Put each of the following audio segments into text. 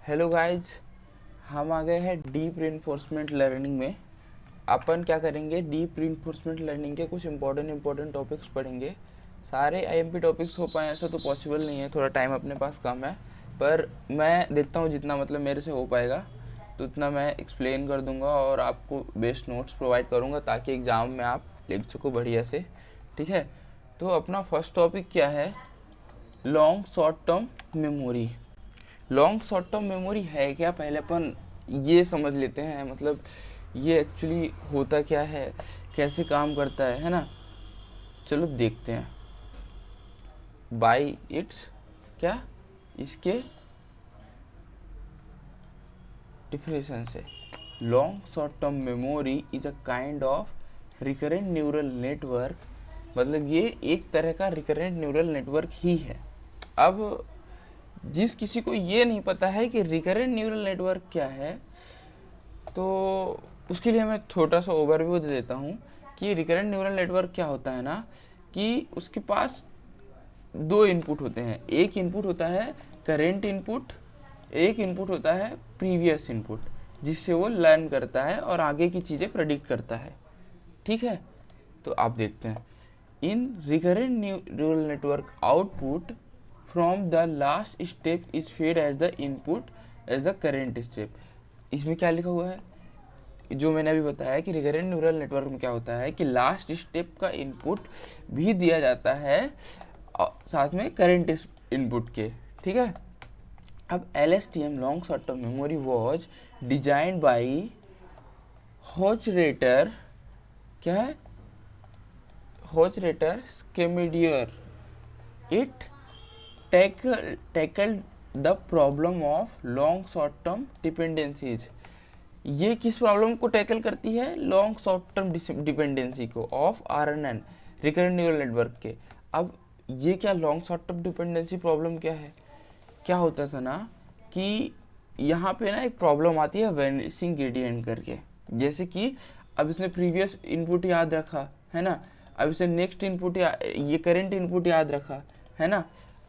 Hello guys, हम आ गए हैं डीप रिइंफोर्समेंट लर्निंग में। अपन क्या करेंगे, डीप रिइंफोर्समेंट लर्निंग के कुछ इंपॉर्टेंट टॉपिक्स पढ़ेंगे। सारे आईएमपी टॉपिक्स हो पाए ऐसा तो पॉसिबल नहीं है, थोड़ा टाइम अपने पास कम है। पर मैं देखता हूँ जितना मतलब मेरे से हो पाएगा तो उतना मैं एक्सप्लेन कर दूंगा और आपको बेस्ट नोट्स प्रोवाइड करूँगा ताकि एग्ज़ाम में आप लिख सको बढ़िया से। ठीक है, तो अपना फर्स्ट टॉपिक क्या है? Long short term memory. Long short term memory है क्या, पहले अपन ये समझ लेते हैं। मतलब ये एक्चुअली होता क्या है, कैसे काम करता है ना। चलो देखते हैं बाय इट्स क्या इसके डिफिनेशन से। Long short term memory is a kind of recurrent neural network. मतलब ये एक तरह का रिकरेंट न्यूरल नेटवर्क ही है। अब जिस किसी को ये नहीं पता है कि रिकरेंट न्यूरल नेटवर्क क्या है, तो उसके लिए मैं छोटा सा ओवरव्यू दे देता हूँ कि रिकरेंट न्यूरल नेटवर्क क्या होता है ना, कि उसके पास दो इनपुट होते हैं। एक इनपुट होता है करेंट इनपुट, एक इनपुट होता है प्रीवियस इनपुट, जिससे वो लर्न करता है और आगे की चीज़ें प्रेडिक्ट करता है। ठीक है, तो आप देखते हैं in recurrent neural network output from the last step is fed as the input as the current step. इसमें क्या लिखा हुआ है, जो मैंने अभी बताया कि रिकरेंट न्यूरल नेटवर्क में क्या होता है कि लास्ट स्टेप का इनपुट भी दिया जाता है साथ में करेंट इनपुट के। ठीक है, अब LSTM long short term memory was designed by Hochreiter, क्या है, Hochreiter Schmidhuber. It tackled the problem of long short term dependencies. ये किस प्रॉब्लम को टैकल करती है? लॉन्ग शॉर्ट टर्म डिपेंडेंसी को of RNN, recurrent neural network के। अब ये क्या long short term dependency problem क्या है? क्या होता था ना कि यहाँ पे ना एक प्रॉब्लम आती है वैनिशिंग ग्रेडियंट करके। जैसे कि अब इसने प्रीवियस इनपुट याद रखा है ना, अब इसने नेक्स्ट इनपुट ये करेंट इनपुट याद रखा है ना।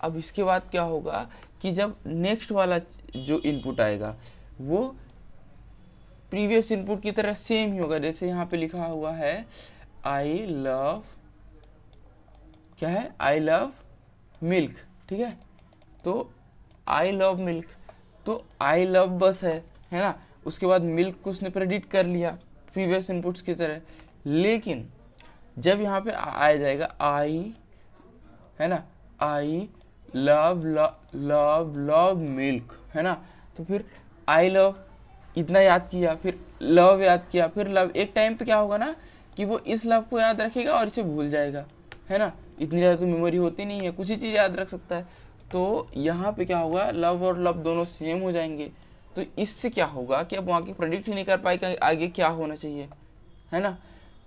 अब इसके बाद क्या होगा कि जब नेक्स्ट वाला जो इनपुट आएगा वो प्रीवियस इनपुट की तरह सेम ही होगा। जैसे यहाँ पे लिखा हुआ है आई लव, क्या है, आई लव मिल्क। ठीक है, तो आई लव मिल्क, तो आई लव बस है ना। उसके बाद मिल्क को उसने प्रेडिक्ट कर लिया प्रीवियस इनपुट्स की तरह। लेकिन जब यहाँ पे आ जाएगा आई, है ना, आई लव लव लव मिल्क, है ना, तो फिर आई लव इतना याद किया, फिर लव याद किया, फिर लव। एक टाइम पे क्या होगा ना कि वो इस लव को याद रखेगा और इसे भूल जाएगा, है ना। इतनी ज़्यादा तो मेमोरी होती नहीं है, कुछ ही चीज़ याद रख सकता है। तो यहाँ पे क्या होगा, लव और लव दोनों सेम हो जाएंगे। तो इससे क्या होगा कि अब वहाँ की प्रेडिक्ट ही नहीं कर पाएगा आगे क्या होना चाहिए, है ना।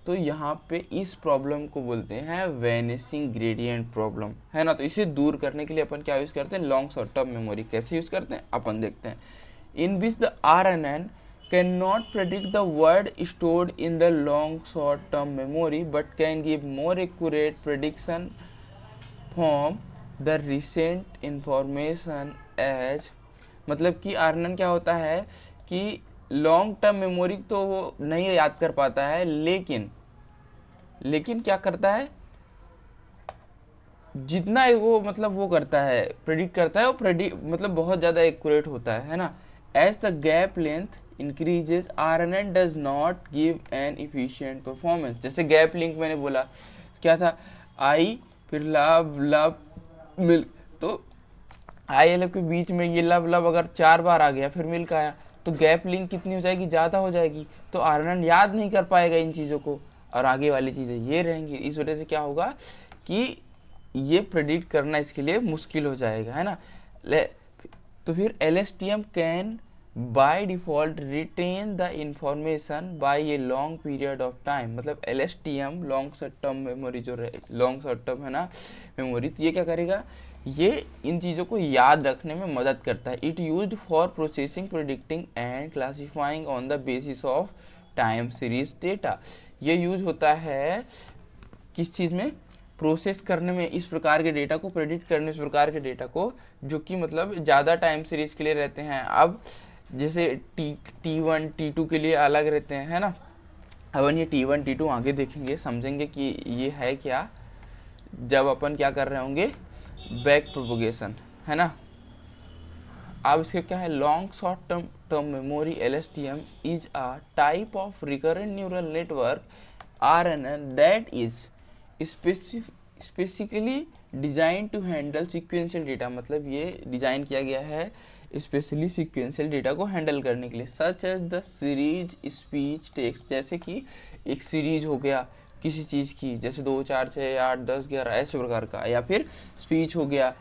तो यहाँ पे इस प्रॉब्लम को बोलते हैं वैनिशिंग ग्रेडियंट प्रॉब्लम, है ना। तो इसे दूर करने के लिए अपन क्या यूज़ करते हैं, लॉन्ग शॉर्ट टर्म मेमोरी। कैसे यूज़ करते हैं अपन देखते हैं। In which the RNN can not predict the word stored in the long short term memory but can give more accurate prediction from the recent information as. मतलब कि RNN क्या होता है कि लॉन्ग टर्म मेमोरी तो वो नहीं याद कर पाता है, लेकिन क्या करता है, जितना वो मतलब वो करता है, प्रेडिक्ट करता है, वो प्रेडिक्ट मतलब बहुत ज़्यादा एक्यूरेट होता है ना। As the gap length increases RNN does not give an efficient performance. जैसे गैप लिंक मैंने बोला क्या था, आई फिर लव लव मिल्क, तो आई लव के बीच में ये लव लव अगर 4 बार आ गया फिर मिल्क आया, तो गैप लिंक कितनी हो जाएगी, ज़्यादा हो जाएगी। तो RNN याद नहीं कर पाएगा इन चीज़ों को और आगे वाली चीज़ें ये रहेंगी। इस वजह से क्या होगा कि ये प्रेडिक्ट करना इसके लिए मुश्किल हो जाएगा, है ना। तो फिर LSTM can by default retain the information by a long period of time. मतलब LSTM long short term memory जो रहे, लॉन्ग शॉर्ट टर्म है ना मेमोरी, तो ये क्या करेगा, ये इन चीज़ों को याद रखने में मदद करता है। It used for processing, predicting and classifying on the basis of time series data. ये यूज होता है किस चीज़ में, प्रोसेस करने में, इस प्रकार के डेटा को प्रेडिक्ट करने में, इस प्रकार के डेटा को जो कि मतलब ज़्यादा टाइम सीरीज के लिए रहते हैं। अब जैसे T1 T2 के लिए अलग रहते हैं, है ना। अपन ये T1 T2 आगे देखेंगे, समझेंगे कि ये है क्या जब अपन क्या कर रहे होंगे, बैक प्रोपोगेशन, है ना। अब इसके क्या है, long short term memory LSTM is a type of recurrent neural network RNN that is specifically design to handle sequential data. मतलब ये डिजाइन किया गया है स्पेशली सीक्वेंशियल डेटा को हैंडल करने के लिए। Such as the series speech text, जैसे कि एक सीरीज हो गया किसी चीज़ की, जैसे 2 4 6 8 10 11 ऐसे प्रकार का, या फिर स्पीच हो गया,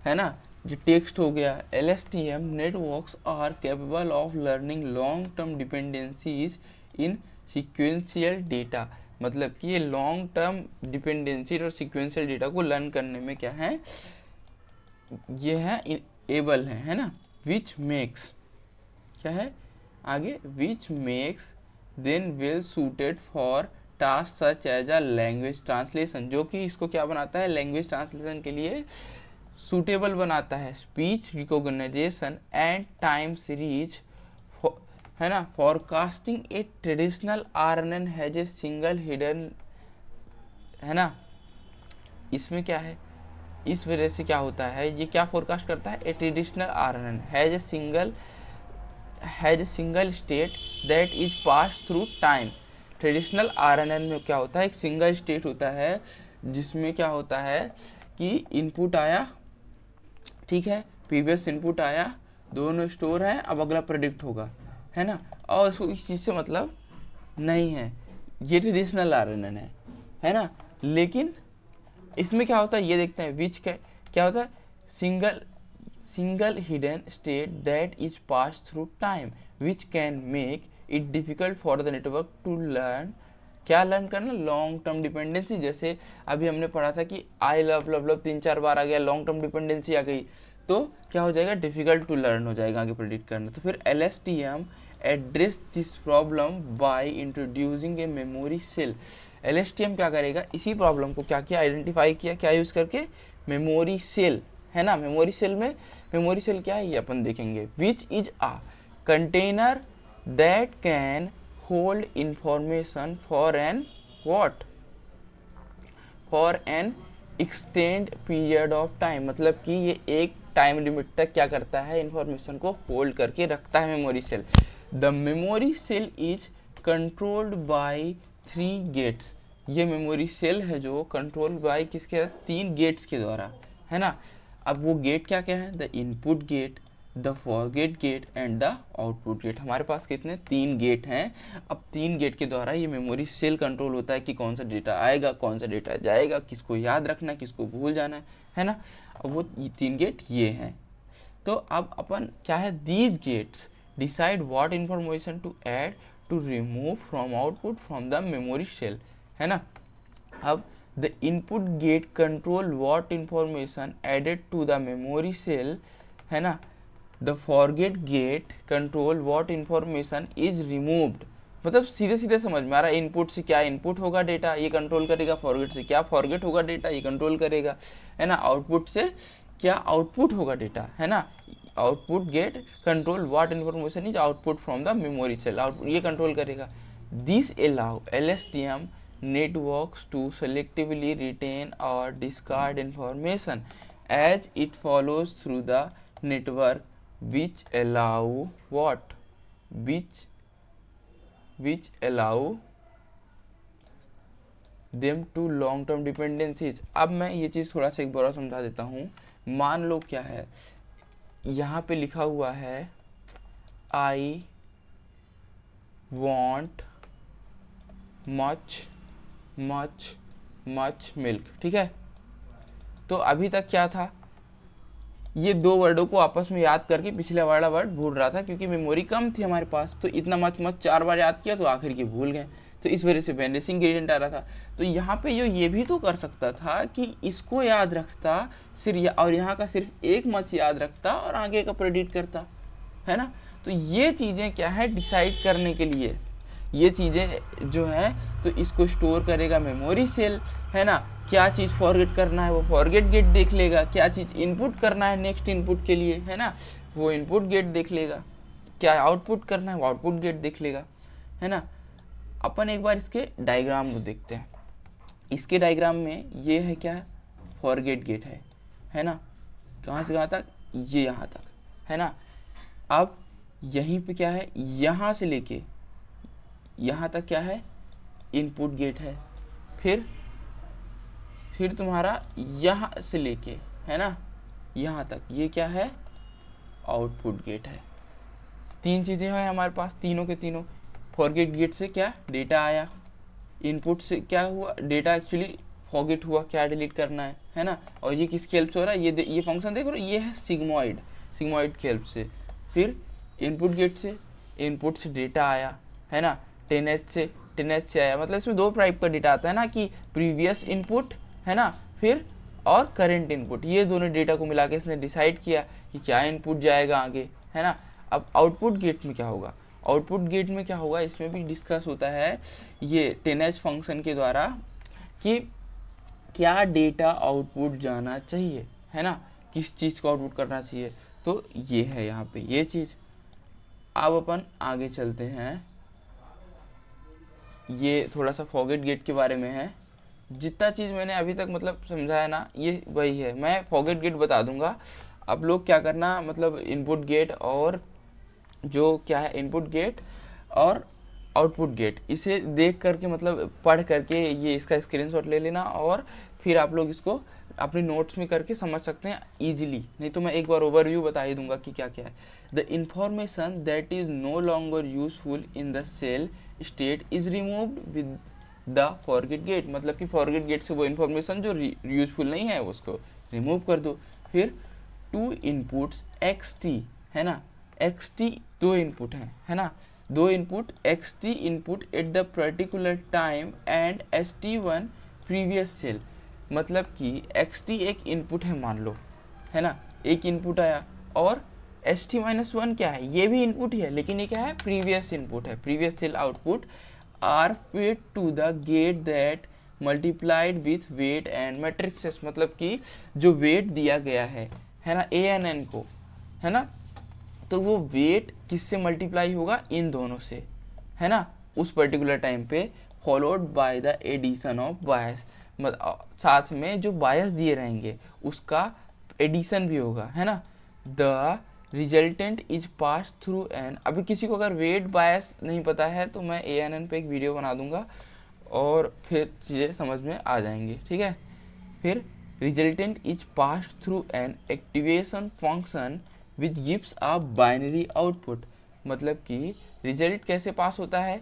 है ना, जो टेक्स्ट हो गया। LSTM networks are capable of learning long term dependencies in sequential data. मतलब कि ये लॉन्ग टर्म डिपेंडेंसी और सीक्वेंशियल डेटा को लर्न करने में क्या है, ये है एबल है ना। विच मेक्स क्या है आगे, which makes then well suited for task such as a language translation, जो कि इसको क्या बनाता है, लैंग्वेज ट्रांसलेशन के लिए सूटेबल बनाता है। Speech recognization and time series, है ना। Forecasting a traditional RNN has a single hidden, है ना। इसमें क्या है, इस वजह से क्या होता है, ये क्या फोरकास्ट करता है, ए traditional RNN has a single state that is pass through time. Traditional RNN में क्या होता है, एक सिंगल स्टेट होता है जिसमें क्या होता है कि इनपुट आया, ठीक है, प्रीवियस इनपुट आया, दोनों स्टोर है, अब अगला प्रेडिक्ट होगा, है ना। और इसको इस चीज़ से मतलब नहीं है, ये ट्रेडिशनल RNN है ना। लेकिन इसमें क्या होता है ये देखते हैं, विच क्या होता है, single hidden state that is pass through time which can make it difficult for the network to learn, क्या लर्न करना, लॉन्ग टर्म डिपेंडेंसी। जैसे अभी हमने पढ़ा था कि आई लव लव लव 3 4 बार आ गया, लॉन्ग टर्म डिपेंडेंसी आ गई, तो क्या हो जाएगा, डिफिकल्ट टू लर्न हो जाएगा आगे प्रेडिक्ट करना। तो फिर LSTM address this problem by introducing a memory cell. LSTM क्या करेगा, इसी प्रॉब्लम को क्या किया, आइडेंटिफाई किया, क्या यूज़ करके, मेमोरी सेल, है ना। मेमोरी सेल में, मेमोरी सेल क्या है ये अपन देखेंगे। Which is a container that can hold information for an what, for an extend period of time. मतलब कि ये एक टाइम लिमिट तक क्या करता है, इंफॉर्मेशन को होल्ड करके रखता है memory cell. The memory cell is controlled by 3 gates. ये मेमोरी सेल है जो कंट्रोल बाय किसके, 3 गेट्स के द्वारा, है ना। अब वो गेट क्या क्या है, the input gate, the forget gate and the output gate. हमारे पास कितने, 3 गेट हैं। अब 3 गेट के द्वारा ये मेमोरी सेल कंट्रोल होता है कि कौन सा डेटा आएगा, कौन सा डेटा जाएगा, किसको याद रखना है, किसको भूल जाना है ना। अब वो 3 गेट ये हैं। तो अब अपन क्या है, these gates decide what information to add to remove from output from the memory cell, है ना। अब the input gate control what information added to the memory cell, है ना। The forget gate control what information is removed. मतलब सीधे सीधे समझ में आ रहा है, इनपुट से क्या इनपुट होगा डेटा, ये कंट्रोल करेगा, फॉरगेट से क्या फॉरगेट होगा डेटा, ये कंट्रोल करेगा, है ना। आउटपुट से क्या आउटपुट होगा डेटा, है ना। Output gate control what information is output from the memory cell, output ये कंट्रोल करेगा। This allow LSTM networks to selectively retain or discard information as it follows through the network, which allow what, which allow them to long term dependencies। अब मैं ये चीज़ थोड़ा सा एक बार समझा देता हूँ। मान लो क्या है, यहाँ पे लिखा हुआ है I want much मिल्क, ठीक है। तो अभी तक क्या था, ये 2 वर्डों को आपस में याद करके पिछले वाला वर्ड भूल रहा था, क्योंकि मेमोरी कम थी हमारे पास। तो इतना मच 4 बार याद किया तो आखिर की भूल गए, तो इस वजह से वेनिशिंग ग्रेडियंट आ रहा था। तो यहाँ पे ये भी तो कर सकता था कि इसको याद रखता सिर्फ, और यहाँ का सिर्फ एक मच याद रखता और आगे का प्रेडिक्ट करता, है ना। तो ये चीज़ें क्या है, डिसाइड करने के लिए ये चीज़ें जो हैं तो इसको स्टोर करेगा मेमोरी सेल, है ना। क्या चीज़ फॉरगेट करना है वो फॉरगेट गेट देख लेगा, क्या चीज़ इनपुट करना है नेक्स्ट इनपुट के लिए, है ना, वो इनपुट गेट देख लेगा, क्या आउटपुट करना है वो आउटपुट गेट देख लेगा, है ना। अपन एक बार इसके डायग्राम को देखते हैं। इसके डायग्राम में ये है क्या है, फॉरगेट गेट है ना, कहाँ से कहाँ तक, ये यहाँ तक, है ना। अब यहीं पे क्या है, यहाँ से लेके यहाँ तक क्या है, इनपुट गेट है। फिर तुम्हारा यहाँ से लेके, है ना, यहाँ तक ये क्या है, आउटपुट गेट है। तीन चीज़ें हैं हमारे पास, तीनों के तीनों। फॉरगेट गेट से क्या डेटा आया, इनपुट से क्या हुआ, डेटा एक्चुअली फॉरगेट हुआ, क्या डिलीट करना है ना। और ये किसकी हेल्प से हो रहा है, ये फंक्शन देख रहे हो, ये है सिग्मॉइड की हेल्प से। फिर इनपुट गेट से, इनपुट से डेटा आया, है ना, 10H से आया। मतलब इसमें दो टाइप का डेटा आता है ना, कि प्रीवियस इनपुट, है ना, फिर और करेंट इनपुट। ये दोनों डेटा को मिला के इसने डिसाइड किया कि क्या इनपुट जाएगा आगे, है ना। अब आउटपुट गेट में क्या होगा, आउटपुट गेट में क्या होगा, इसमें भी डिस्कस होता है ये 10H फंक्शन के द्वारा कि क्या डेटा आउटपुट जाना चाहिए, है ना, किस चीज़ को आउटपुट करना चाहिए। तो ये है यहाँ पे ये चीज़। अब अपन आगे चलते हैं, ये थोड़ा सा फॉरगेट गेट के बारे में है। जितना चीज़ मैंने अभी तक मतलब समझाया ना, ये वही है। मैं फॉरगेट गेट बता दूंगा, अब लोग क्या करना, मतलब इनपुट गेट और जो क्या है, इनपुट गेट और आउटपुट गेट, इसे देख करके मतलब पढ़ करके ये इसका स्क्रीनशॉट ले लेना, और फिर आप लोग इसको अपने नोट्स में करके समझ सकते हैं इजीली। नहीं तो मैं एक बार ओवरव्यू बता ही दूंगा कि क्या क्या है। The information that is no longer useful in the cell state is removed with the forget gate. मतलब कि फॉरगेट गेट से वो इन्फॉर्मेशन जो यूजफुल नहीं है उसको रिमूव कर दो। फिर टू इनपुट्स xt, है ना, xt दो इनपुट है ना, दो input xt input at the particular time and st1 previous cell. मतलब कि xt एक इनपुट है मान लो, है ना, एक इनपुट आया, और st-1 क्या है, ये भी इनपुट ही है, लेकिन ये क्या है, प्रीवियस इनपुट है, previous cell output are fed to the gate that multiplied with weight and matrices. मतलब कि जो वेट दिया गया है ना, a एन n को, है ना, तो वो वेट किससे मल्टीप्लाई होगा, इन दोनों से, है ना, उस पर्टिकुलर टाइम पे, followed by the addition of bias. साथ में जो बायस दिए रहेंगे उसका एडिशन भी होगा, है ना। The resultant is pass through an. अभी किसी को अगर वेट बायस नहीं पता है तो मैं ANN पे एक वीडियो बना दूंगा और फिर चीज़ें समझ में आ जाएंगी, ठीक है। फिर resultant is pass through an activation function which gives a binary output. मतलब कि रिजल्ट कैसे पास होता है,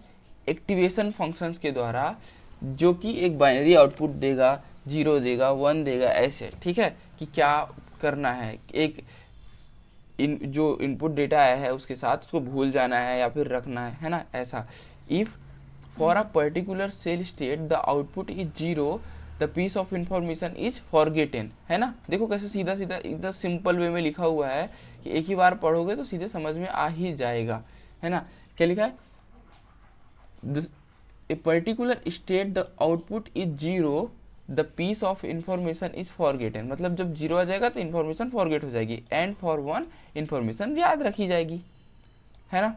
एक्टिवेशन फंक्शंस के द्वारा, जो कि एक बाइनरी आउटपुट देगा, 0 देगा, 1 देगा, ऐसे, ठीक है, कि क्या करना है, एक जो इनपुट डेटा आया है उसके साथ उसको भूल जाना है या फिर रखना है ना, ऐसा। If for a particular cell state the output is 0 the piece of information is forgotten, है ना। देखो कैसे सीधा सीधा एकदम सिंपल वे में लिखा हुआ है कि एक ही बार पढ़ोगे तो सीधे समझ में आ ही जाएगा, है ना। क्या लिखा है, a particular state the output is 0 the piece of information is forgotten. मतलब जब 0 आ जाएगा तो इन्फॉर्मेशन फॉरगेट हो जाएगी, एंड फॉर 1 इन्फॉर्मेशन याद रखी जाएगी, है ना।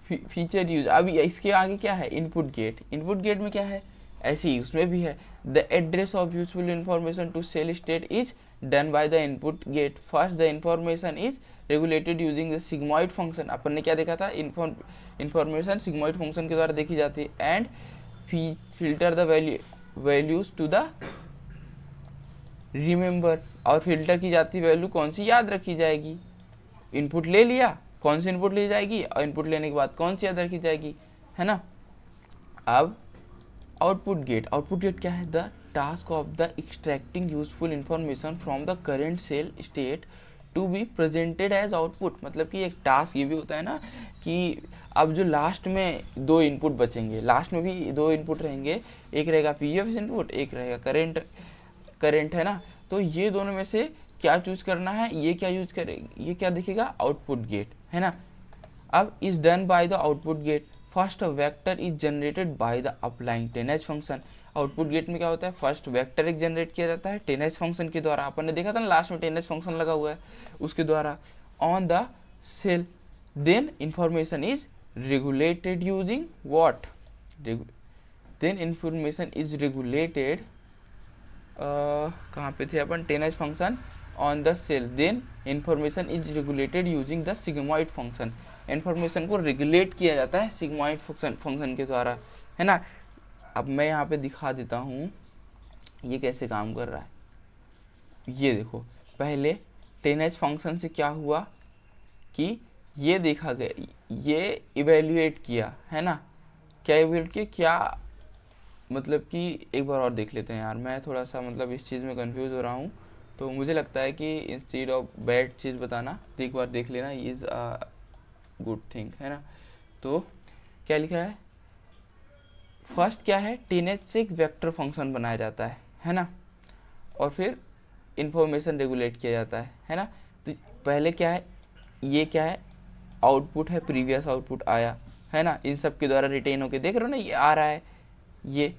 फीचर यूज, अभी इसके आगे क्या है, इनपुट गेट। इनपुट गेट में क्या है, ऐसे ही उसमें भी है, the address of useful information to cell state is done by the input gate. First the information is regulated using the sigmoid function. अपन ने क्या देखा था, इंफॉर्मेशन सिग्मॉइड फंक्शन के द्वारा देखी जाती है। And filter the values to the remember, और फिल्टर की जाती वैल्यू कौन सी, याद रखी जाएगी। इनपुट ले लिया, कौन सी इनपुट ली जाएगी, और इनपुट लेने के बाद कौन सी याद रखी जाएगी, है ना। अब आउटपुट गेट, आउटपुट गेट क्या है, the task of the extracting useful information from the current cell state to be presented as output. मतलब कि एक टास्क ये भी होता है ना कि अब जो लास्ट में दो इनपुट बचेंगे, लास्ट में भी दो इनपुट रहेंगे, एक रहेगा पीएफ इनपुट, एक रहेगा करेंट, है ना। तो ये दोनों में से क्या चूज करना है, ये क्या यूज करेगा, ये क्या दिखेगा, आउटपुट गेट, है ना। अब is done by the output gate, first vector is generated by the applying 10h function. Output gate में क्या होता है, फर्स्ट वेक्टर एक जनरेट किया जाता है 10h फंक्शन के द्वारा, अपन ने देखा था ना लास्ट में 10h फंक्शन लगा हुआ है उसके द्वारा, on the cell, then information is regulated using what, then information is regulated, कहाँ पे थे अपन, 10h function on the cell, then information is regulated using the sigmoid function, information को रेगुलेट किया जाता है सिग्मॉइड फंक्शन के द्वारा, है ना। अब मैं यहाँ पे दिखा देता हूँ ये कैसे काम कर रहा है। ये देखो, पहले 10h फंक्शन से क्या हुआ कि ये देखा गया, ये इवेल्युएट किया, है ना, क्या इवेल्युएट किया, क्या मतलब कि एक बार और देख लेते हैं यार, मैं थोड़ा सा मतलब इस चीज़ में कंफ्यूज हो रहा हूँ, तो मुझे लगता है कि इंस्टेड ऑफ बैड चीज़ बताना तो एक बार देख लेना, इज़ अ गुड थिंग, है ना। तो क्या लिखा है, फर्स्ट क्या है, 10h से एक वेक्टर फंक्शन बनाया जाता है ना, और फिर इंफॉर्मेशन रेगुलेट किया जाता है ना। तो पहले क्या है, ये क्या है, आउटपुट है, प्रीवियस आउटपुट आया, है ना, इन सब के द्वारा रिटेन होके, देख रहे हो ना ये आ रहा है, ये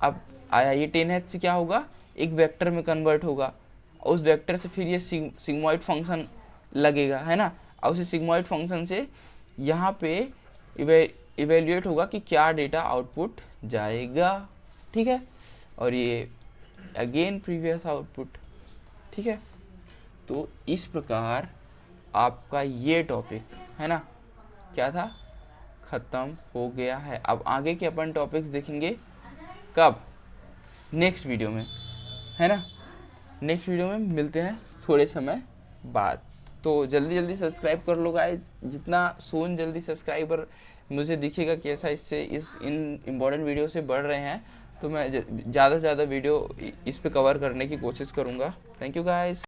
अब आया, ये 10h से क्या होगा, एक वेक्टर में कन्वर्ट होगा, उस वेक्टर से फिर ये सिग्मॉइड फंक्शन लगेगा, है ना, और उसी सिग्मॉइड फंक्शन से यहाँ पे इवेल्युएट होगा कि क्या डेटा आउटपुट जाएगा, ठीक है, और ये अगेन प्रीवियस आउटपुट, ठीक है। तो इस प्रकार आपका ये टॉपिक, है ना, क्या था, ख़त्म हो गया है। अब आगे के अपन टॉपिक्स देखेंगे कब, नेक्स्ट वीडियो में, है ना, नेक्स्ट वीडियो में मिलते हैं थोड़े समय बाद। तो जल्दी जल्दी सब्सक्राइब कर लो गाइस, जितना सोन जल्दी सब्सक्राइबर मुझे दिखेगा कैसा इससे इन इम्पोर्टेंट वीडियो से बढ़ रहे हैं, तो मैं ज़्यादा से ज़्यादा वीडियो इस पे कवर करने की कोशिश करूँगा। Thank you guys.